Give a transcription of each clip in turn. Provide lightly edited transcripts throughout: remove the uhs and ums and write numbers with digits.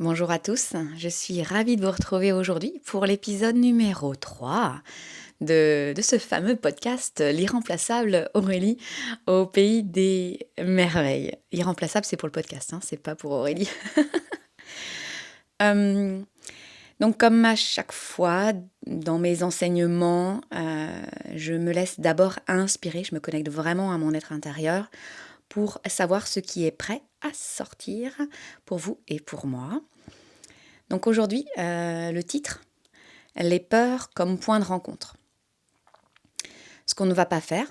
Bonjour à tous, je suis ravie de vous retrouver aujourd'hui pour l'épisode numéro 3 de ce fameux podcast L'irremplaçable Aurélie au pays des merveilles. Irremplaçable, c'est pour le podcast, hein, c'est pas pour Aurélie. Euh, donc comme à chaque fois dans mes enseignements, je me laisse d'abord inspirer, je me connecte vraiment à mon être intérieur pour savoir ce qui est prêt à sortir pour vous et pour moi. Donc aujourd'hui, le titre, les peurs comme point de rencontre. Ce qu'on ne va pas faire,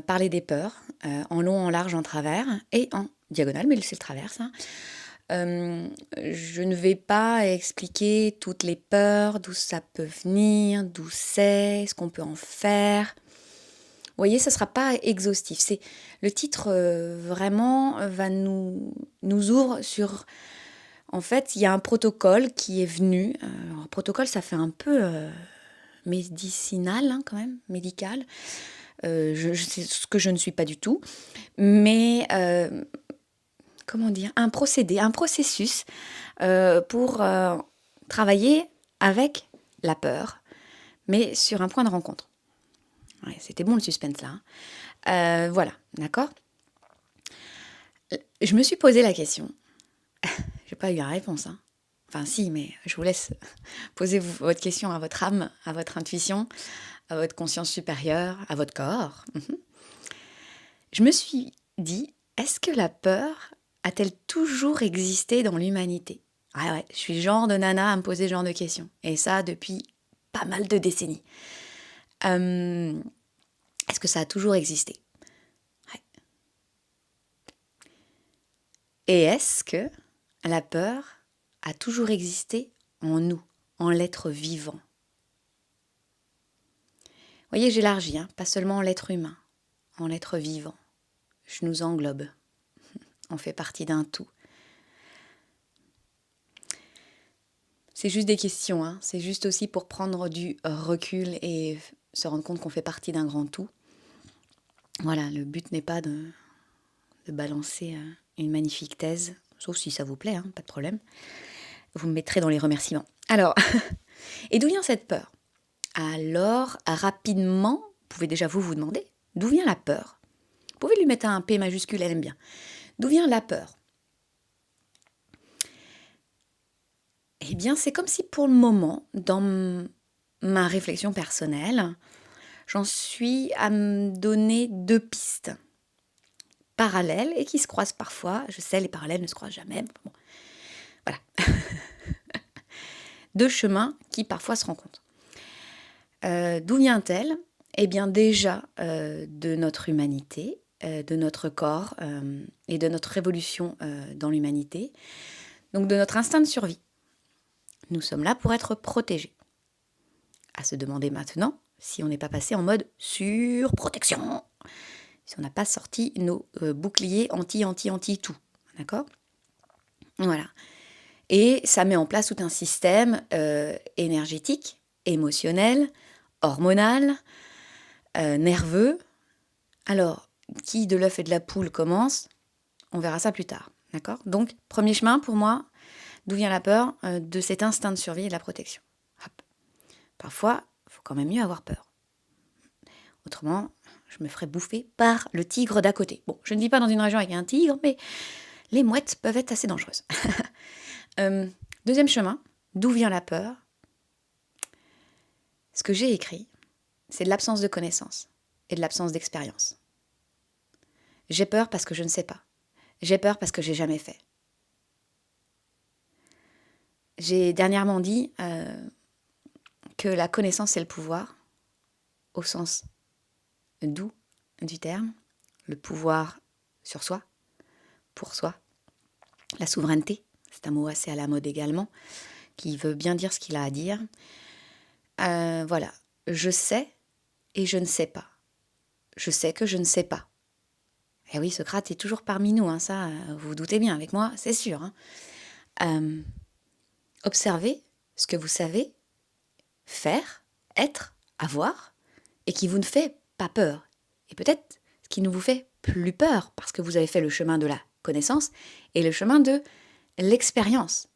parler des peurs, en long, en large, en travers et en diagonale, mais c'est le travers ça. Je ne vais pas expliquer toutes les peurs, d'où ça peut venir, d'où c'est, ce qu'on peut en faire. Vous voyez, ce ne sera pas exhaustif. C'est, le titre vraiment va nous ouvre sur... En fait, il y a un protocole qui est venu. Un protocole, ça fait un peu médicinal, hein, quand même, médical. C'est ce que je ne suis pas du tout. Mais, comment dire, un procédé, un processus pour travailler avec la peur, mais sur un point de rencontre. Ouais, c'était bon le suspense là. Voilà, d'accord. Je me suis posé la question. J'ai pas eu la réponse, hein. Enfin si, mais je vous laisse poser votre question à votre âme, à votre intuition, à votre conscience supérieure, à votre corps. Je me suis dit, est-ce que la peur a-t-elle toujours existé dans l'humanité? Ah ouais, je suis le genre de nana à me poser ce genre de questions. Et ça depuis pas mal de décennies. Est-ce que ça a toujours existé? Ouais. Et est-ce que la peur a toujours existé en nous, en l'être vivant? Vous voyez, j'élargis, hein, pas seulement en l'être humain, en l'être vivant. Je nous englobe. On fait partie d'un tout. C'est juste des questions, hein. C'est juste aussi pour prendre du recul et se rendre compte qu'on fait partie d'un grand tout. Voilà, le but n'est pas de balancer une magnifique thèse, sauf si ça vous plaît, hein, pas de problème. Vous me mettrez dans les remerciements. Alors, et d'où vient cette peur? Alors, rapidement, vous pouvez déjà vous demander, d'où vient la peur? Vous pouvez lui mettre un P majuscule, elle aime bien. D'où vient la peur? Eh bien, c'est comme si pour le moment, dans ma réflexion personnelle, j'en suis à me donner deux pistes parallèles et qui se croisent parfois. Je sais, les parallèles ne se croisent jamais. Bon, voilà. Deux chemins qui parfois se rencontrent. D'où vient-elle? Eh bien déjà de notre humanité, de notre corps et de notre évolution dans l'humanité. Donc de notre instinct de survie. Nous sommes là pour être protégés. À se demander maintenant si on n'est pas passé en mode surprotection. Si on n'a pas sorti nos boucliers anti tout. D'accord? Voilà. Et ça met en place tout un système énergétique, émotionnel, hormonal, nerveux. Alors, qui de l'œuf et de la poule commence? On verra ça plus tard. D'accord? Donc, premier chemin pour moi, d'où vient la peur? De cet instinct de survie et de la protection. Hop. Parfois, il faut quand même mieux avoir peur. Autrement, je me ferais bouffer par le tigre d'à côté. Bon, je ne vis pas dans une région avec un tigre, mais les mouettes peuvent être assez dangereuses. Deuxième chemin, d'où vient la peur? Ce que j'ai écrit, c'est de l'absence de connaissance et de l'absence d'expérience. J'ai peur parce que je ne sais pas. J'ai peur parce que j'ai jamais fait. J'ai dernièrement dit que la connaissance c'est le pouvoir, au sens doux du terme, le pouvoir sur soi, pour soi, la souveraineté, c'est un mot assez à la mode également, qui veut bien dire ce qu'il a à dire. Voilà, je sais et je ne sais pas. Je sais que je ne sais pas. Et oui, Socrate est toujours parmi nous, hein, ça, vous vous doutez bien avec moi, c'est sûr. Hein. Observez ce que vous savez faire, être, avoir, et qui vous ne fait pas peur. Et peut-être ce qui ne vous fait plus peur, parce que vous avez fait le chemin de la connaissance et le chemin de l'expérience.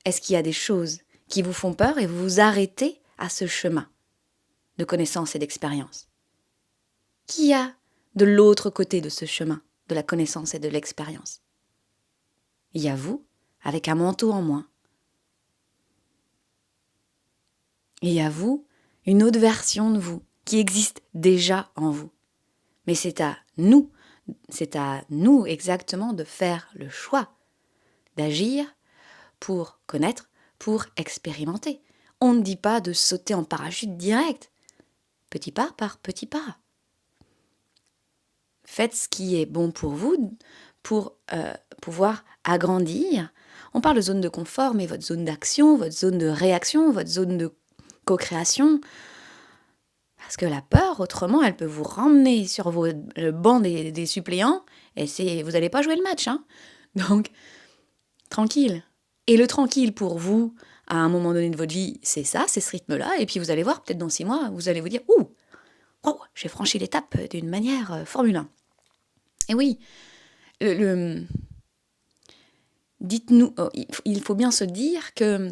Est-ce qu'il y a des choses qui vous font peur et vous vous arrêtez à ce chemin de connaissance et d'expérience? Qui y a de l'autre côté de ce chemin de la connaissance et de l'expérience? Il y a vous, avec un manteau en moins. Il y a vous, une autre version de vous, qui existe déjà en vous. Mais c'est à nous exactement de faire le choix, d'agir pour connaître, pour expérimenter. On ne dit pas de sauter en parachute direct, petit pas par petit pas. Faites ce qui est bon pour vous, pour pouvoir agrandir. On parle de zone de confort, mais votre zone d'action, votre zone de réaction, votre zone de co-création. Parce que la peur, autrement, elle peut vous ramener sur le banc des suppléants et vous n'allez pas jouer le match. Hein. Donc, tranquille. Et le tranquille pour vous, à un moment donné de votre vie, c'est ça, c'est ce rythme-là. Et puis vous allez voir, peut-être dans 6 mois, vous allez vous dire « Ouh, oh, j'ai franchi l'étape d'une manière Formule 1 ». Et oui, dites-nous, il faut bien se dire que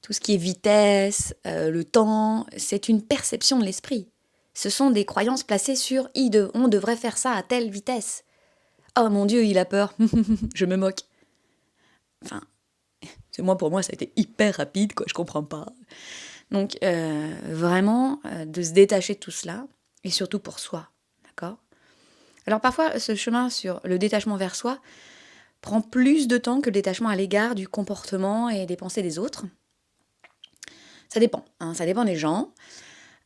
tout ce qui est vitesse, le temps, c'est une perception de l'esprit. Ce sont des croyances placées sur « on devrait faire ça à telle vitesse ». Oh mon Dieu, il a peur, je me moque. Enfin, pour moi, ça a été hyper rapide, quoi, je comprends pas. Donc, vraiment, de se détacher de tout cela, et surtout pour soi, d'accord ? Alors parfois, ce chemin sur le détachement vers soi prend plus de temps que le détachement à l'égard du comportement et des pensées des autres. Ça dépend, hein, ça dépend des gens.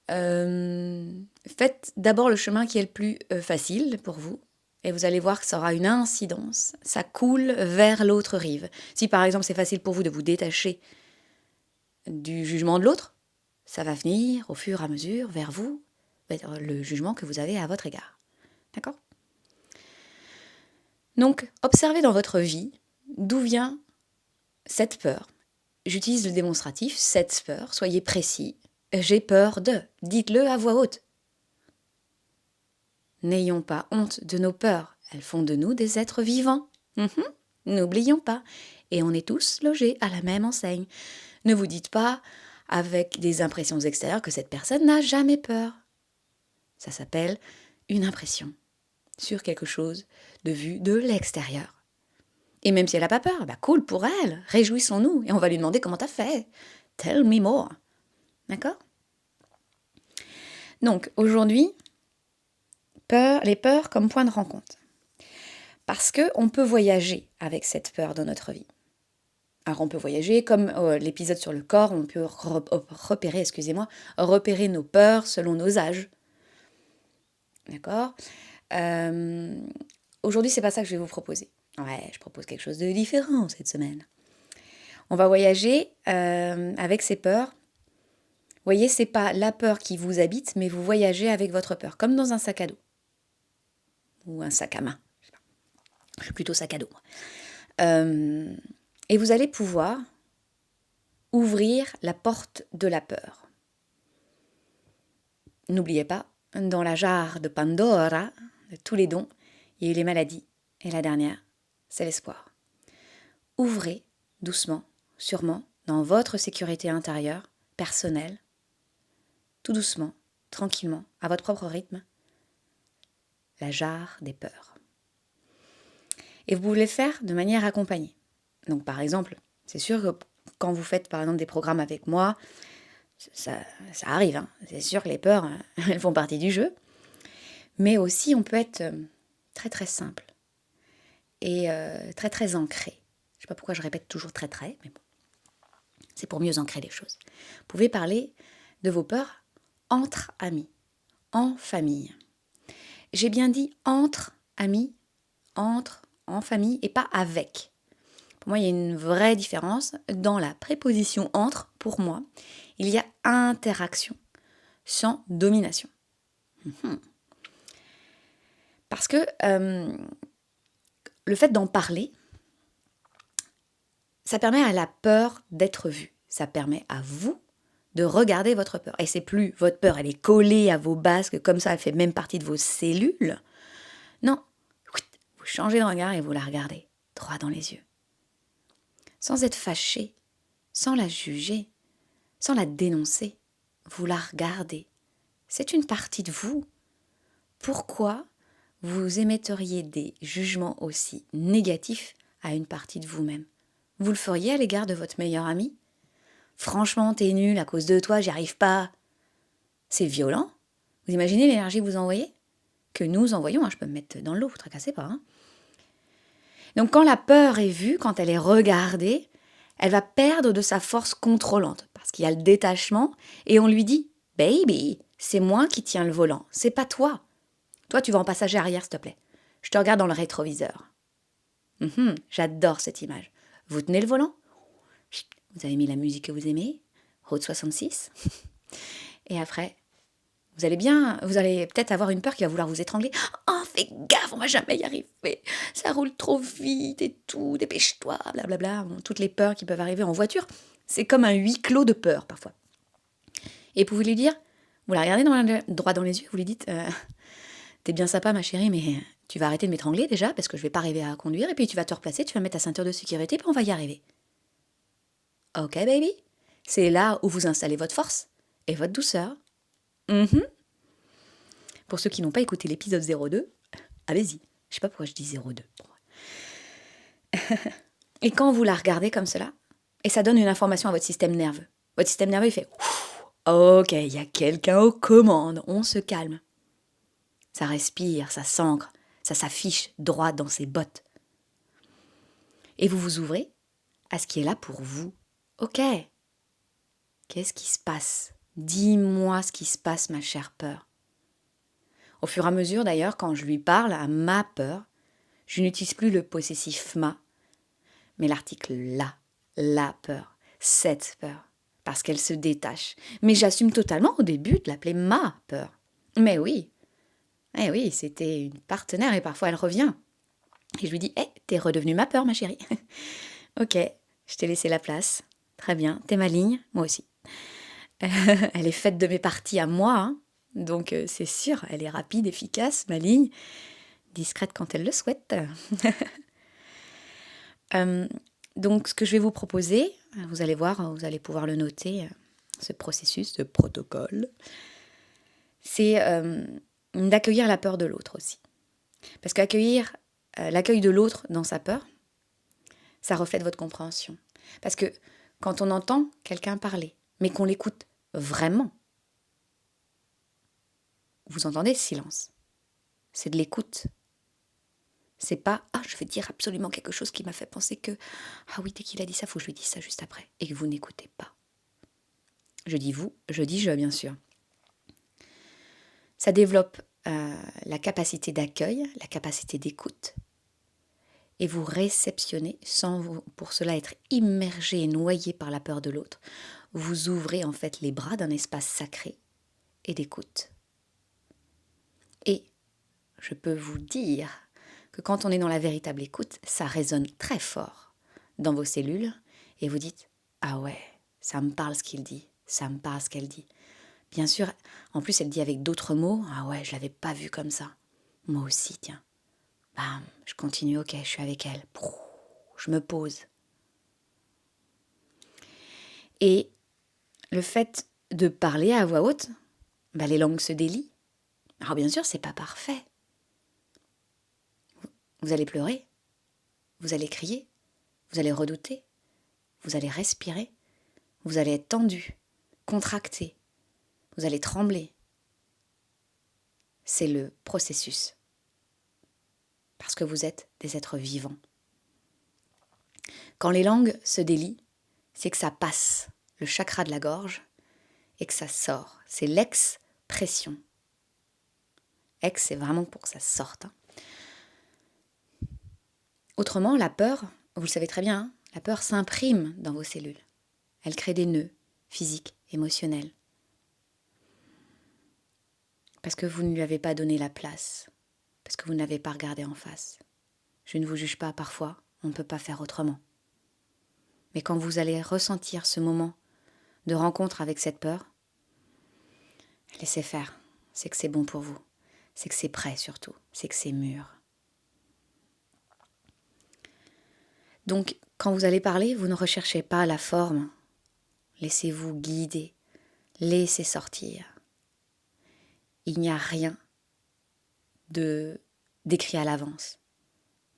Faites d'abord le chemin qui est le plus facile pour vous, et vous allez voir que ça aura une incidence. Ça coule vers l'autre rive. Si par exemple c'est facile pour vous de vous détacher du jugement de l'autre, ça va venir au fur et à mesure vers vous, vers le jugement que vous avez à votre égard. D'accord ? Donc, observez dans votre vie d'où vient cette peur. J'utilise le démonstratif, cette peur, soyez précis. J'ai peur de. Dites-le à voix haute. N'ayons pas honte de nos peurs. Elles font de nous des êtres vivants. N'oublions pas. Et on est tous logés à la même enseigne. Ne vous dites pas, avec des impressions extérieures, que cette personne n'a jamais peur. Ça s'appelle une impression sur quelque chose de vue de l'extérieur. Et même si elle n'a pas peur, bah cool pour elle, réjouissons-nous. Et on va lui demander comment t'as fait. Tell me more. D'accord ? Donc, aujourd'hui, les peurs comme point de rencontre. Parce qu'on peut voyager avec cette peur dans notre vie. Alors, on peut voyager, comme l'épisode sur le corps, on peut repérer nos peurs selon nos âges. D'accord ? Aujourd'hui, c'est pas ça que je vais vous proposer. Ouais, je propose quelque chose de différent cette semaine. On va voyager avec ces peurs. Vous voyez, c'est pas la peur qui vous habite, mais vous voyagez avec votre peur, comme dans un sac à dos. Ou un sac à main. Je suis plutôt sac à dos, moi. Et vous allez pouvoir ouvrir la porte de la peur. N'oubliez pas, dans la jarre de Pandora, de tous les dons, il y a eu les maladies. Et la dernière, c'est l'espoir. Ouvrez doucement, sûrement, dans votre sécurité intérieure, personnelle, tout doucement, tranquillement, à votre propre rythme, la jarre des peurs. Et vous pouvez le faire de manière accompagnée. Donc par exemple, c'est sûr que quand vous faites par exemple des programmes avec moi, ça arrive, hein. C'est sûr que les peurs, elles font partie du jeu. Mais aussi, on peut être très très simple et très très ancré. Je ne sais pas pourquoi je répète toujours très très, mais bon, c'est pour mieux ancrer les choses. Vous pouvez parler de vos peurs entre amis, en famille. J'ai bien dit entre amis, en famille et pas avec. Pour moi, il y a une vraie différence. Dans la préposition entre, pour moi, il y a interaction sans domination. Parce que le fait d'en parler, ça permet à la peur d'être vue. Ça permet à vous de regarder votre peur. Et c'est plus votre peur, elle est collée à vos basques, comme ça, elle fait même partie de vos cellules. Non, vous changez de regard et vous la regardez droit dans les yeux. Sans être fâché, sans la juger, sans la dénoncer. Vous la regardez. C'est une partie de vous. Pourquoi vous émetteriez des jugements aussi négatifs à une partie de vous-même? Vous le feriez à l'égard de votre meilleur ami? Franchement, t'es nul, à cause de toi, j'y arrive pas. C'est violent. Vous imaginez l'énergie que vous envoyez? Que nous envoyons, je peux me mettre dans l'eau, vous tracassez pas. Donc quand la peur est vue, quand elle est regardée, elle va perdre de sa force contrôlante, parce qu'il y a le détachement, et on lui dit « Baby, c'est moi qui tiens le volant, c'est pas toi. Toi, tu vas en passager arrière, s'il te plaît. Je te regarde dans le rétroviseur. J'adore cette image. Vous tenez le volant, vous avez mis la musique que vous aimez, Route 66, et après, vous allez peut-être avoir une peur qui va vouloir vous étrangler. Oh, fais gaffe, on va jamais y arriver. Ça roule trop vite et tout, dépêche-toi, blablabla. Bon, toutes les peurs qui peuvent arriver en voiture, c'est comme un huis clos de peur parfois. Et vous lui dire, vous la regardez droit dans les yeux, vous lui dites, t'es bien sympa ma chérie, mais tu vas arrêter de m'étrangler déjà parce que je vais pas arriver à conduire et puis tu vas te replacer, tu vas mettre ta ceinture de sécurité puis on va y arriver. Ok baby, c'est là où vous installez votre force et votre douceur. Pour ceux qui n'ont pas écouté l'épisode 02, allez-y. Je sais pas pourquoi je dis 02. Et quand vous la regardez comme cela, et ça donne une information à votre système nerveux. Votre système nerveux, il fait « Ok, il y a quelqu'un aux commandes, on se calme. » Ça respire, ça s'ancre, ça s'affiche droit dans ses bottes. Et vous vous ouvrez à ce qui est là pour vous. Ok, qu'est-ce qui se passe? Dis-moi ce qui se passe, ma chère peur. Au fur et à mesure, d'ailleurs, quand je lui parle à ma peur, je n'utilise plus le possessif ma, mais l'article la peur, cette peur, parce qu'elle se détache. Mais j'assume totalement au début de l'appeler ma peur. Mais oui, c'était une partenaire et parfois elle revient. Et je lui dis, t'es redevenue ma peur, ma chérie. Ok, je t'ai laissé la place. Très bien, t'es ma ligne, moi aussi. Elle est faite de mes parties à moi, hein. Donc c'est sûr, elle est rapide, efficace, ma ligne, discrète quand elle le souhaite. Donc ce que je vais vous proposer, vous allez voir, vous allez pouvoir le noter, ce processus, ce protocole, c'est d'accueillir la peur de l'autre aussi. Parce qu'accueillir l'accueil de l'autre dans sa peur, ça reflète votre compréhension. Parce que quand on entend quelqu'un parler, mais qu'on l'écoute vraiment, vous entendez silence. C'est de l'écoute. C'est pas « Ah, je vais dire absolument quelque chose qui m'a fait penser que... Ah oui, dès qu'il a dit ça, il faut que je lui dise ça juste après. » Et que vous n'écoutez pas. Je dis vous, je dis je, bien sûr. Ça développe la capacité d'accueil, la capacité d'écoute. Et vous réceptionnez sans pour cela être immergé et noyé par la peur de l'autre. Vous ouvrez en fait les bras d'un espace sacré et d'écoute. Et je peux vous dire que quand on est dans la véritable écoute, ça résonne très fort dans vos cellules et vous dites « Ah ouais, ça me parle ce qu'il dit, ça me parle ce qu'elle dit. » Bien sûr, en plus elle dit avec d'autres mots « Ah ouais, je l'avais pas vu comme ça. Moi aussi, tiens. » Bam, je continue, ok, je suis avec elle. Je me pose. Et le fait de parler à voix haute, les langues se délient. Alors bien sûr, c'est pas parfait. Vous allez pleurer, vous allez crier, vous allez redouter, vous allez respirer, vous allez être tendu, contracté, vous allez trembler. C'est le processus. Parce que vous êtes des êtres vivants. Quand les langues se délient, c'est que ça passe le chakra de la gorge et que ça sort. C'est l'expression. Ex, c'est vraiment pour que ça sorte. Autrement, la peur, vous le savez très bien, hein, la peur s'imprime dans vos cellules. Elle crée des nœuds physiques, émotionnels. Parce que vous ne lui avez pas donné la place. Parce que vous n'avez pas regardé en face. Je ne vous juge pas, parfois, on ne peut pas faire autrement. Mais quand vous allez ressentir ce moment de rencontre avec cette peur, laissez faire. C'est que c'est bon pour vous. C'est que c'est prêt surtout. C'est que c'est mûr. Donc, quand vous allez parler, vous ne recherchez pas la forme, Laissez-vous guider. Laissez sortir. Il n'y a rien d'écrit à l'avance.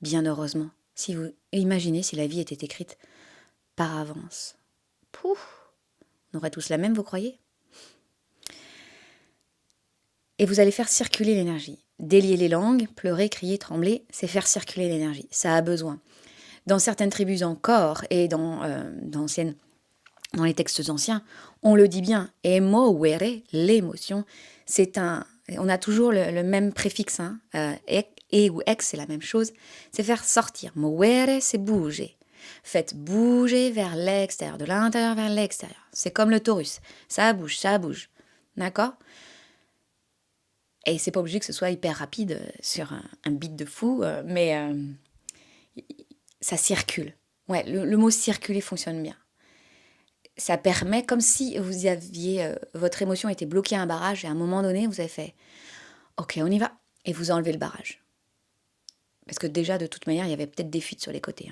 Bien heureusement. Imaginez si la vie était écrite par avance. Pouf, on aurait tous la même, vous croyez? Et vous allez faire circuler l'énergie. Délier les langues, pleurer, crier, trembler, c'est faire circuler l'énergie. Ça a besoin. Dans certaines tribus encore et dans les textes anciens, on le dit bien. Emoere, l'émotion, on a toujours le même préfixe. E ou ex, c'est la même chose. C'est faire sortir. Moere, c'est bouger. Faites bouger vers l'extérieur, de l'intérieur vers l'extérieur. C'est comme le Taurus. Ça bouge, ça bouge. D'accord? Et c'est pas obligé que ce soit hyper rapide sur un beat de fou, mais ça circule. Ouais, le mot circuler fonctionne bien. Ça permet, comme si vous aviez, votre émotion était bloquée à un barrage et à un moment donné, vous avez fait « Ok, on y va » et vous enlevez le barrage. Parce que déjà, de toute manière, il y avait peut-être des fuites sur les côtés.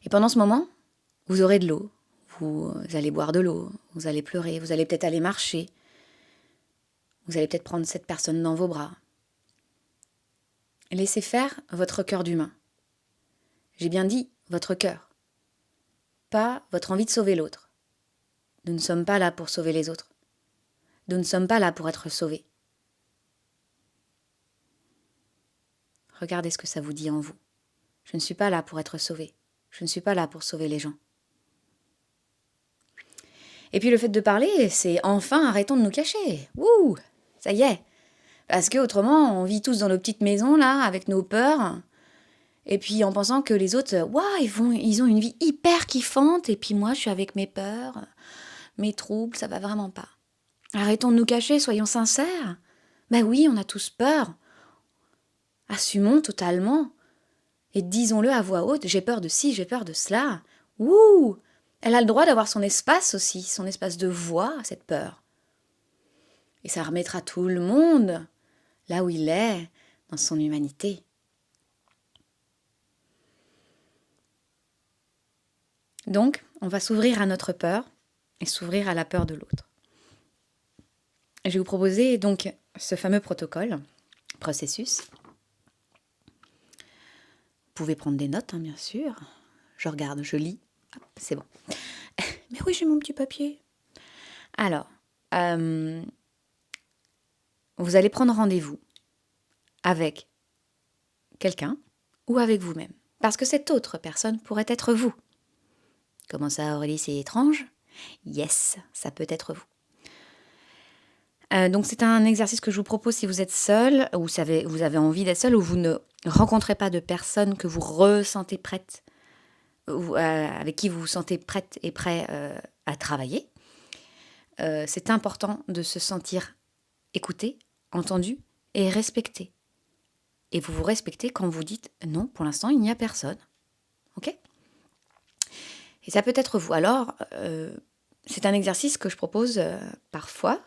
Et pendant ce moment, vous aurez de l'eau. Vous allez boire de l'eau, vous allez pleurer, vous allez peut-être aller marcher. Vous allez peut-être prendre cette personne dans vos bras. Laissez faire votre cœur d'humain. J'ai bien dit votre cœur, pas votre envie de sauver l'autre. Nous ne sommes pas là pour sauver les autres. Nous ne sommes pas là pour être sauvés. Regardez ce que ça vous dit en vous. Je ne suis pas là pour être sauvé. Je ne suis pas là pour sauver les gens. Et puis le fait de parler, c'est enfin arrêtons de nous cacher. Wouh, ça y est. Parce que autrement, on vit tous dans nos petites maisons là, avec nos peurs. Et puis en pensant que les autres, waouh, ils ont une vie hyper kiffante. Et puis moi, je suis avec mes peurs, mes troubles, ça va vraiment pas. Arrêtons de nous cacher, soyons sincères. Ben oui, on a tous peur. Assumons totalement. Et disons-le à voix haute, j'ai peur de ci, j'ai peur de cela. Ouh, elle a le droit d'avoir son espace aussi, son espace de voix, cette peur. Et ça remettra tout le monde là où il est, dans son humanité. Donc, on va s'ouvrir à notre peur et s'ouvrir à la peur de l'autre. Je vais vous proposer donc ce fameux protocole, processus. Vous pouvez prendre des notes, bien sûr. Je regarde, je lis. Hop, c'est bon. Mais oui, j'ai mon petit papier. Alors, vous allez prendre rendez-vous avec quelqu'un ou avec vous-même. Parce que cette autre personne pourrait être vous. Comment ça, Aurélie, c'est étrange? Yes, ça peut être vous. Donc c'est un exercice que je vous propose si vous êtes seul, ou vous avez envie d'être seul, ou vous ne rencontrez pas de personne que vous ressentez prête, ou avec qui vous vous sentez prête et prêt à travailler. C'est important de se sentir écouté, entendu et respecté. Et vous vous respectez quand vous dites non, pour l'instant il n'y a personne. Ok ? Et ça peut être vous. Alors, c'est un exercice que je propose parfois.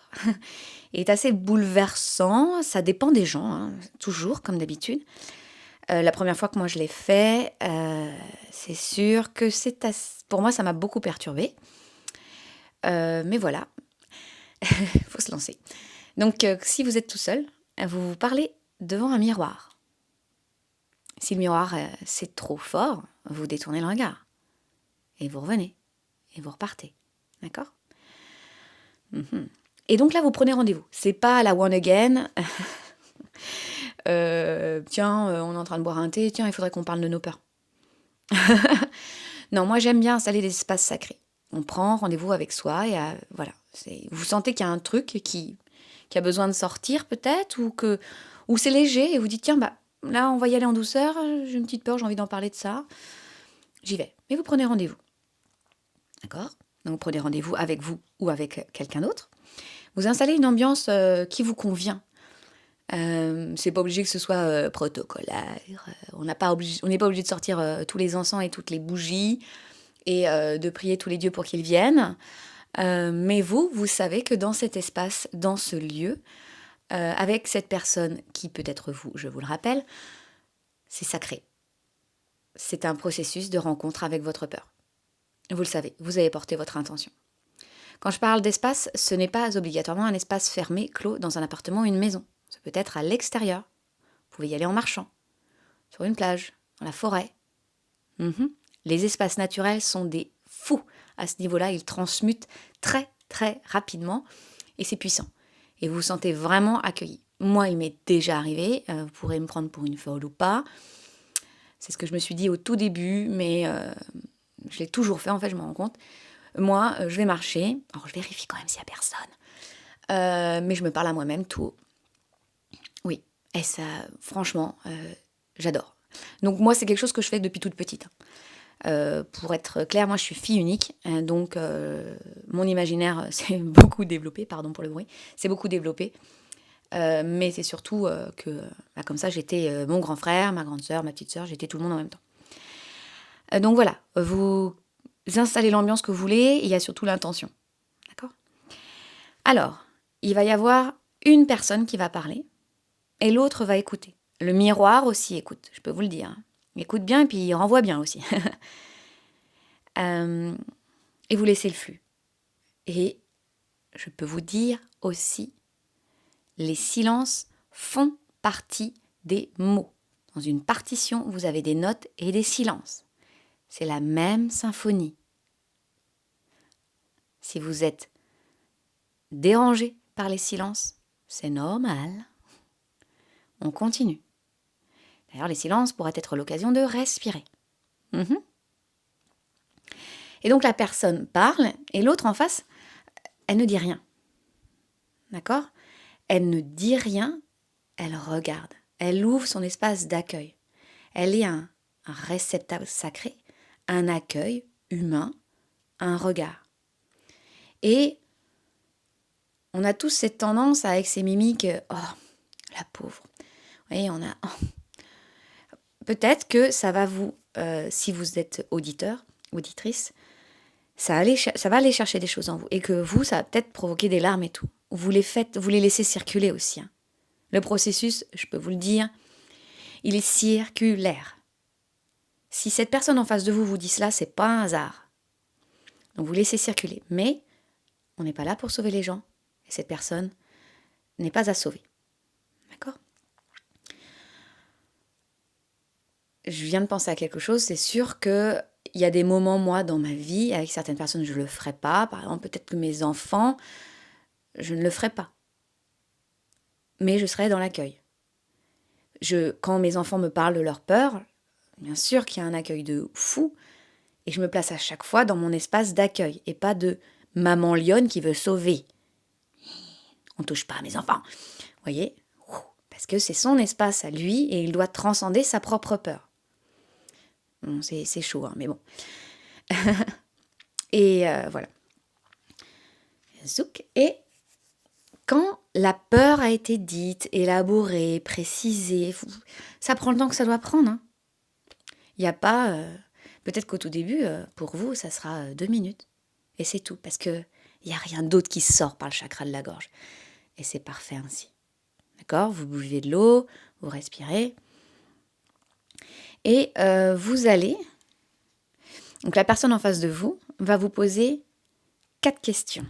Il est assez bouleversant. Ça dépend des gens, toujours, comme d'habitude. La première fois que moi je l'ai fait, c'est sûr que pour moi, ça m'a beaucoup perturbée. Mais voilà, il faut se lancer. Donc, si vous êtes tout seul, vous vous parlez devant un miroir. Si le miroir, c'est trop fort, vous détournez le regard. Et vous revenez. Et vous repartez. D'accord ? Et donc là, vous prenez rendez-vous. C'est pas la one again. Tiens, on est en train de boire un thé. Tiens, il faudrait qu'on parle de nos peurs. Non, moi, j'aime bien installer des espaces sacrés. On prend rendez-vous avec soi et voilà. Vous sentez qu'il y a un truc qui a besoin de sortir peut-être ou c'est léger et vous dites, tiens, bah, là, on va y aller en douceur. J'ai une petite peur, j'ai envie d'en parler de ça. J'y vais. Mais vous prenez rendez-vous. D'accord ? Donc, vous prenez rendez-vous avec vous ou avec quelqu'un d'autre. Vous installez une ambiance qui vous convient. C'est pas obligé que ce soit protocolaire. On n'est pas obligé de sortir tous les encens et toutes les bougies et de prier tous les dieux pour qu'ils viennent. Mais vous savez que dans cet espace, dans ce lieu, avec cette personne qui peut être vous, je vous le rappelle, c'est sacré. C'est un processus de rencontre avec votre peur. vous le savez, vous avez porté votre intention. Quand je parle d'espace, ce n'est pas obligatoirement un espace fermé, clos, dans un appartement ou une maison. Ça peut être à l'extérieur. Vous pouvez y aller en marchant, sur une plage, dans la forêt. Les espaces naturels sont des fous. À ce niveau-là, ils transmutent très, très rapidement et c'est puissant. Et vous vous sentez vraiment accueilli. Moi, il m'est déjà arrivé, vous pourrez me prendre pour une folle ou pas. C'est ce que je me suis dit au tout début, mais je l'ai toujours fait, en fait, je me rends compte. Moi, je vais marcher. Alors, je vérifie quand même s'il n'y a personne. Mais je me parle à moi-même tout haut. Oui, et ça, franchement, j'adore. Donc, moi, c'est quelque chose que je fais depuis toute petite. Pour être claire, moi, je suis fille unique. Donc, mon imaginaire s'est beaucoup développé. Pardon pour le bruit. C'est beaucoup développé. Mais c'est surtout que, comme ça, j'étais mon grand frère, ma grande sœur, ma petite sœur. J'étais tout le monde en même temps. Donc, voilà. Vous installez l'ambiance que vous voulez. Il y a surtout l'intention. D'accord ? Alors, il va y avoir une personne qui va parler et l'autre va écouter. Le miroir aussi écoute, je peux vous le dire. Il écoute bien et puis il renvoie bien aussi. Et vous laissez le flux. Et je peux vous dire aussi, les silences font partie des mots. Dans une partition, vous avez des notes et des silences. C'est la même symphonie. Si vous êtes dérangé par les silences, c'est normal. On continue. D'ailleurs, les silences pourraient être l'occasion de respirer. Et donc la personne parle et l'autre en face, elle ne dit rien. D'accord ? Elle ne dit rien, elle regarde. Elle ouvre son espace d'accueil. Elle est un réceptacle sacré, un accueil humain, un regard. Et on a tous cette tendance avec ces mimiques, oh, la pauvre. Vous voyez, on a... Oh. Peut-être que ça va vous, si vous êtes auditeur, auditrice, ça va aller chercher des choses en vous. Et que vous, ça va peut-être provoquer des larmes et tout. Vous les laissez circuler aussi. Hein. Le processus, je peux vous le dire, il est circulaire. Si cette personne en face de vous vous dit cela, c'est pas un hasard. Donc vous laissez circuler. Mais on n'est pas là pour sauver les gens. Et cette personne n'est pas à sauver. D'accord ? Je viens de penser à quelque chose. C'est sûr qu'il y a des moments, moi, dans ma vie, avec certaines personnes, je ne le ferai pas. Par exemple, peut-être que mes enfants, je ne le ferai pas. Mais je serai dans l'accueil. Quand mes enfants me parlent de leur peur, bien sûr qu'il y a un accueil de fou. Et je me place à chaque fois dans mon espace d'accueil. Et pas de maman lionne qui veut sauver. On ne touche pas à mes enfants. Vous voyez ? Parce que c'est son espace à lui et il doit transcender sa propre peur. Bon, c'est chaud, hein, mais bon. Et voilà. Zouk. Et quand la peur a été dite, élaborée, précisée, ça prend le temps que ça doit prendre. Hein. Il n'y a pas... peut-être qu'au tout début, pour vous, ça sera 2 minutes. Et c'est tout. Parce qu'il n'y a rien d'autre qui sort par le chakra de la gorge. Et c'est parfait ainsi. D'accord ? Vous buvez de l'eau, vous respirez. Et vous allez... Donc la personne en face de vous va vous poser 4 questions.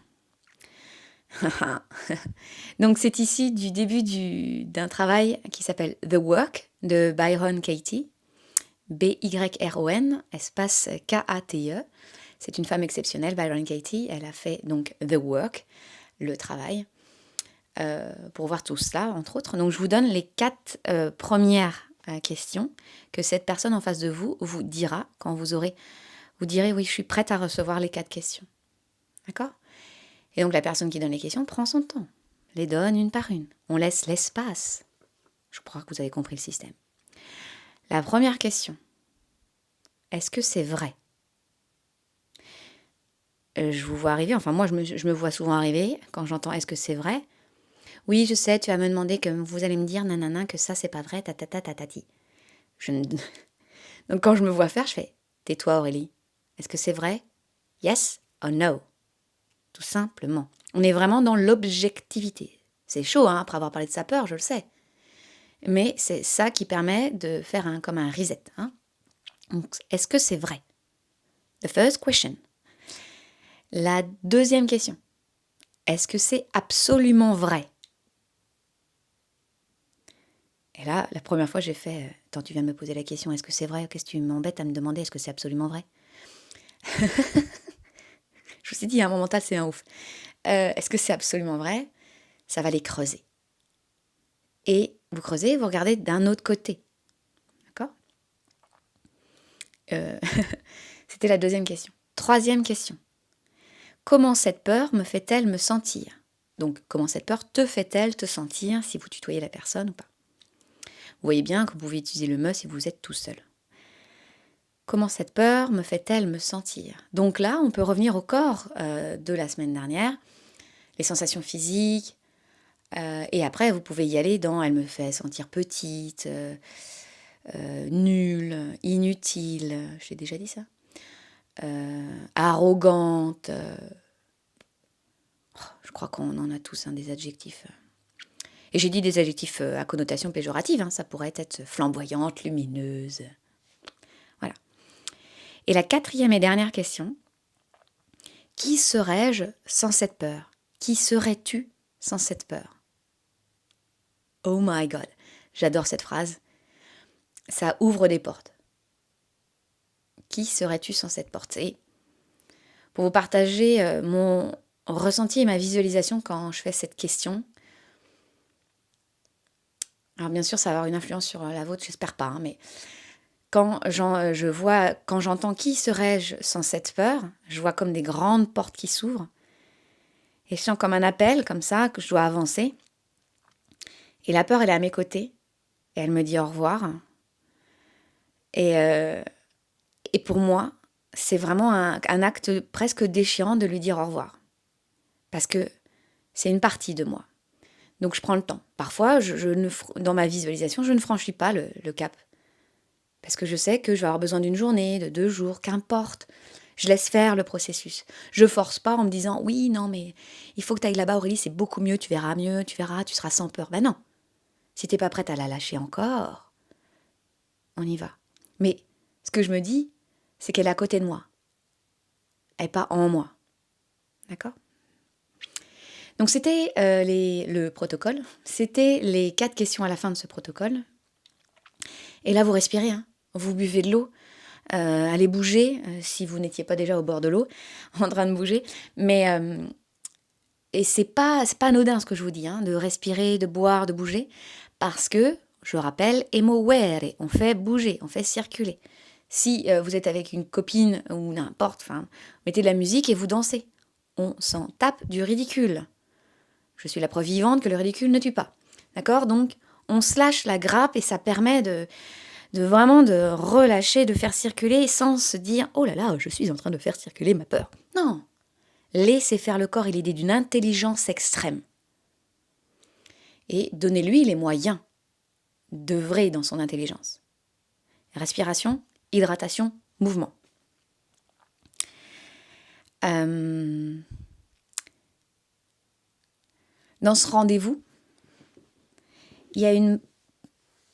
Donc c'est ici du début d'un travail qui s'appelle The Work de Byron Katie. B-Y-R-O-N, espace K-A-T-E. C'est une femme exceptionnelle, Byron Katie. Elle a fait donc The Work, le travail, pour voir tout cela, entre autres. Donc je vous donne les 4 premières questions que cette personne en face de vous vous dira quand vous direz oui, je suis prête à recevoir les 4 questions. D'accord ? Et donc la personne qui donne les questions prend son temps, les donne une par une. On laisse l'espace. Je crois que vous avez compris le système. La première question. Est-ce que c'est vrai ? Je vous vois arriver, enfin moi je me vois souvent arriver quand j'entends est-ce que c'est vrai ? Oui, je sais, tu vas me demander que vous allez me dire nanana que ça c'est pas vrai, tatata tatati. Donc quand je me vois faire, je fais tais-toi Aurélie. Est-ce que c'est vrai ? Yes or no ? Tout simplement. On est vraiment dans l'objectivité. C'est chaud hein, après avoir parlé de sa peur, je le sais. Mais c'est ça qui permet de faire comme un reset. Hein. Donc, est-ce que c'est vrai ? The first question. La deuxième question. Est-ce que c'est absolument vrai? Et là, la première fois, j'ai fait attends, tu viens de me poser la question, est-ce que c'est vrai? Qu'est-ce que tu m'embêtes à me demander, est-ce que c'est absolument vrai? Je me suis dit, mon mental, c'est un ouf. Est-ce que c'est absolument vrai? Ça va les creuser. Et vous creusez, vous regardez d'un autre côté. D'accord? C'était la deuxième question. Troisième question. Comment cette peur me fait-elle me sentir? Donc, comment cette peur te fait-elle te sentir si vous tutoyez la personne ou pas? Vous voyez bien que vous pouvez utiliser le me si vous êtes tout seul. Comment cette peur me fait-elle me sentir? Donc là, on peut revenir au corps de la semaine dernière, les sensations physiques, et après, vous pouvez y aller dans elle me fait sentir petite, nulle, inutile, j'ai déjà dit ça, arrogante, je crois qu'on en a tous des adjectifs. Et j'ai dit des adjectifs à connotation péjorative, ça pourrait être flamboyante, lumineuse. Voilà. Et la quatrième et dernière question, qui serais-je sans cette peur? Qui serais-tu sans cette peur? Oh my God, j'adore cette phrase. Ça ouvre des portes. Qui serais-tu sans cette porte? Et pour vous partager mon ressenti et ma visualisation quand je fais cette question. Alors bien sûr, ça va avoir une influence sur la vôtre, j'espère pas, mais quand j'entends qui serais-je sans cette peur, je vois comme des grandes portes qui s'ouvrent et je sens comme un appel, comme ça, que je dois avancer. Et la peur, elle est à mes côtés et elle me dit au revoir. Et pour moi, c'est vraiment un acte presque déchirant de lui dire au revoir. Parce que c'est une partie de moi. Donc je prends le temps. Parfois, dans ma visualisation, je ne franchis pas le cap. Parce que je sais que je vais avoir besoin d'une journée, de 2 jours, qu'importe. Je laisse faire le processus. Je force pas en me disant oui, non, mais il faut que tu ailles là-bas, Aurélie, c'est beaucoup mieux, tu verras, tu seras sans peur. Ben non. Si t'es pas prête à la lâcher encore, on y va. Mais ce que je me dis, c'est qu'elle est à côté de moi. Elle n'est pas en moi. D'accord? Donc c'était le protocole. C'était les 4 questions à la fin de ce protocole. Et là, vous respirez, vous buvez de l'eau. Allez bouger, si vous n'étiez pas déjà au bord de l'eau, en train de bouger. Mais et c'est pas anodin ce que je vous dis, de respirer, de boire, de bouger, parce que, je rappelle, emovere, on fait bouger, on fait circuler. Si vous êtes avec une copine ou n'importe, mettez de la musique et vous dansez. On s'en tape du ridicule. Je suis la preuve vivante que le ridicule ne tue pas. D'accord? Donc, on se lâche la grappe et ça permet de vraiment de relâcher, de faire circuler sans se dire « Oh là là, je suis en train de faire circuler ma peur ». Non, laissez faire le corps, il est d'une intelligence extrême. Et donnez-lui les moyens d'œuvrer dans son intelligence. Respiration, hydratation, mouvement. Dans ce rendez-vous, il y a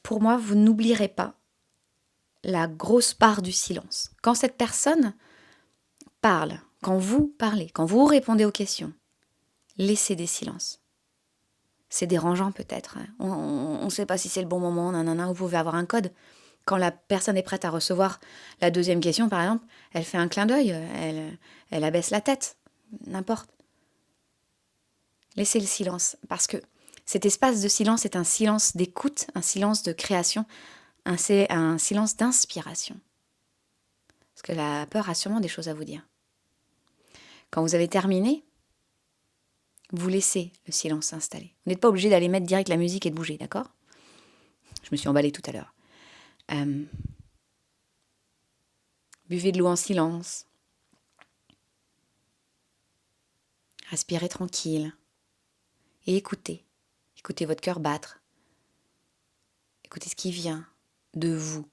pour moi, vous n'oublierez pas la grosse part du silence. Quand cette personne parle, quand vous parlez, quand vous répondez aux questions, laissez des silences. C'est dérangeant peut-être. On ne sait pas si c'est le bon moment, vous pouvez avoir un code. Quand la personne est prête à recevoir la deuxième question, par exemple, elle fait un clin d'œil, elle abaisse la tête, n'importe. Laissez le silence, parce que cet espace de silence est un silence d'écoute, un silence de création, un silence d'inspiration. Parce que la peur a sûrement des choses à vous dire. Quand vous avez terminé, vous laissez le silence s'installer. Vous n'êtes pas obligé d'aller mettre direct la musique et de bouger, d'accord? Je me suis emballée tout à l'heure. Buvez de l'eau en silence. Respirez tranquille. Et écoutez. Écoutez votre cœur battre. Écoutez ce qui vient de vous.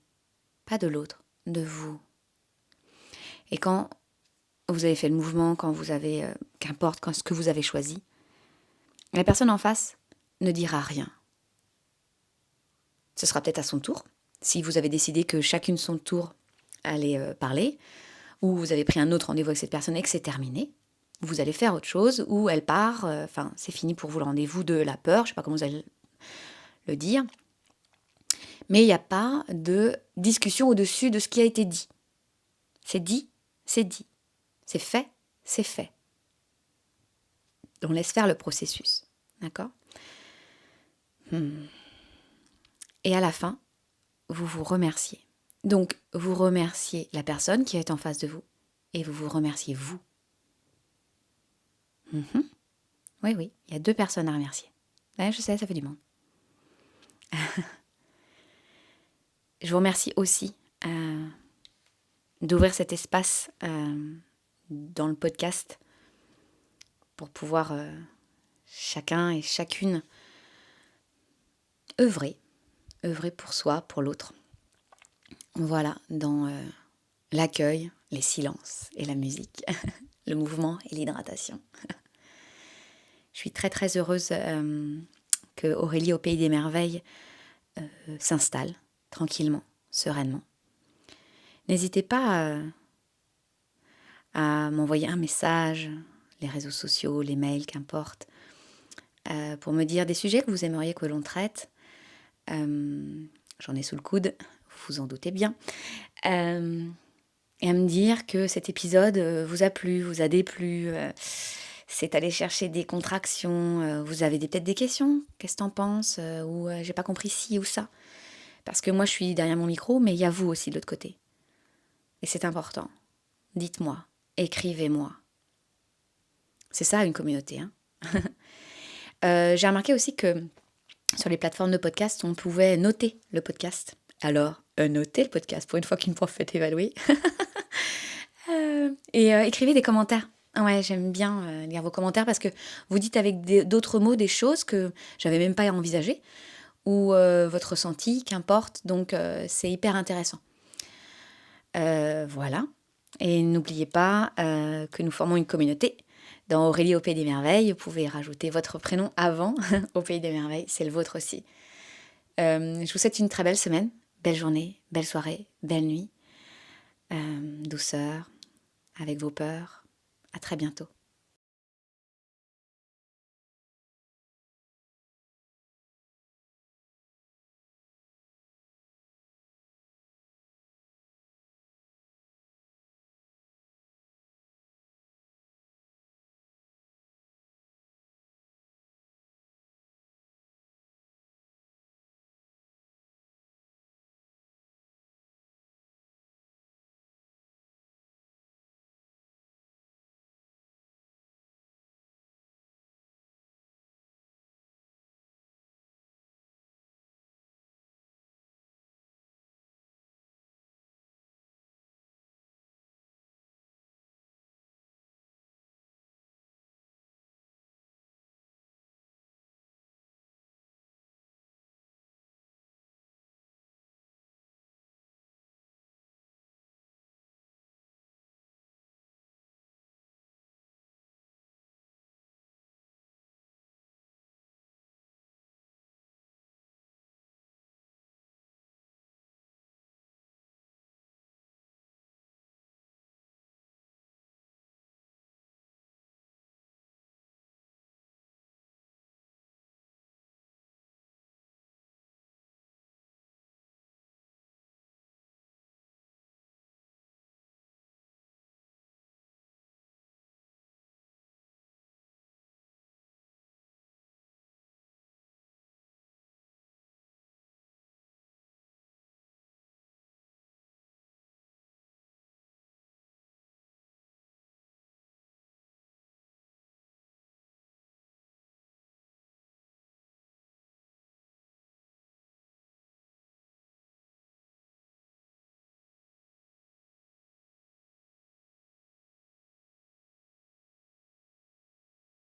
Pas de l'autre, de vous. Et quand vous avez fait le mouvement, quand vous avez, qu'importe ce que vous avez choisi, la personne en face ne dira rien. Ce sera peut-être à son tour. Si vous avez décidé que chacune son tour allait parler, ou vous avez pris un autre rendez-vous avec cette personne et que c'est terminé, vous allez faire autre chose, ou elle part, c'est fini pour vous le rendez-vous de la peur, je sais pas comment vous allez le dire, mais il n'y a pas de discussion au-dessus de ce qui a été dit. C'est dit, c'est dit. C'est fait, c'est fait. On laisse faire le processus, d'accord ? Et à la fin, vous vous remerciez. Donc, vous remerciez la personne qui est en face de vous, et vous vous remerciez vous. Oui, il y a 2 personnes à remercier. Ouais, je sais, ça fait du monde. Je vous remercie aussi d'ouvrir cet espace dans le podcast pour pouvoir chacun et chacune œuvrer pour soi, pour l'autre. Voilà, dans l'accueil, les silences et la musique, le mouvement et l'hydratation. Je suis très très heureuse que Aurélie au Pays des Merveilles s'installe tranquillement, sereinement. N'hésitez pas à m'envoyer un message, les réseaux sociaux, les mails, qu'importe, pour me dire des sujets que vous aimeriez que l'on traite. J'en ai sous le coude, vous vous en doutez bien. Et à me dire que cet épisode vous a plu, vous a déplu, c'est aller chercher des contractions, vous avez peut-être des questions, qu'est-ce que t'en penses, ou j'ai pas compris ci ou ça. Parce que moi je suis derrière mon micro, mais il y a vous aussi de l'autre côté. Et c'est important. Dites-moi, écrivez-moi. C'est ça une communauté. J'ai remarqué aussi que sur les plateformes de podcast, on pouvait noter le podcast. Alors, notez le podcast pour une fois qu'une prof fait évaluer. Et écrivez des commentaires. Ouais, j'aime bien lire vos commentaires parce que vous dites avec d'autres mots des choses que j'avais même pas envisagées ou votre ressenti, qu'importe. Donc, c'est hyper intéressant. Voilà. Et n'oubliez pas que nous formons une communauté. Dans Aurélie au Pays des Merveilles, vous pouvez rajouter votre prénom avant au Pays des Merveilles, c'est le vôtre aussi. Je vous souhaite une très belle semaine, belle journée, belle soirée, belle nuit, douceur, avec vos peurs. À très bientôt.